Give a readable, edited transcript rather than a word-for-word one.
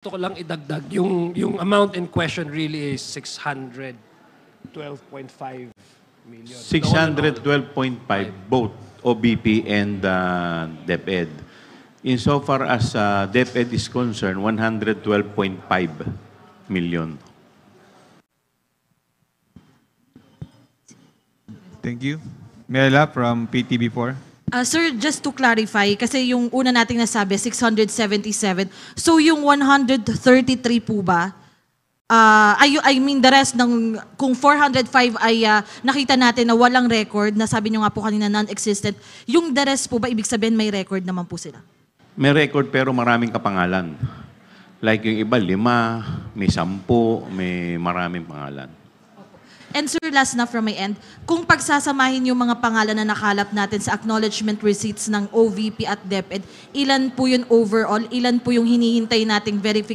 Gusto ko lang idagdag, yung amount in question really is 612.5 million. 612.5, both OBP and DepEd. Insofar as DepEd is concerned, 112.5 million. Thank you. Mela from PTB4. Sir, just to clarify, kasi yung una nating nasabi, 677. So yung 133 po ba? I mean, the rest ng, kung 405 ay nakita natin na walang record, na sabi nyo nga po kanina non-existent, yung the rest po ba, ibig sabihin may record naman po sila? May record pero maraming kapangalan. Like yung iba, 5, may 10, may maraming pangalan. And sir, last na from my end, kung pagsasamahin yung mga pangalan na nakalap natin sa acknowledgement receipts ng OVP at DepEd, ilan po yun overall? Ilan po yung hinihintay nating verification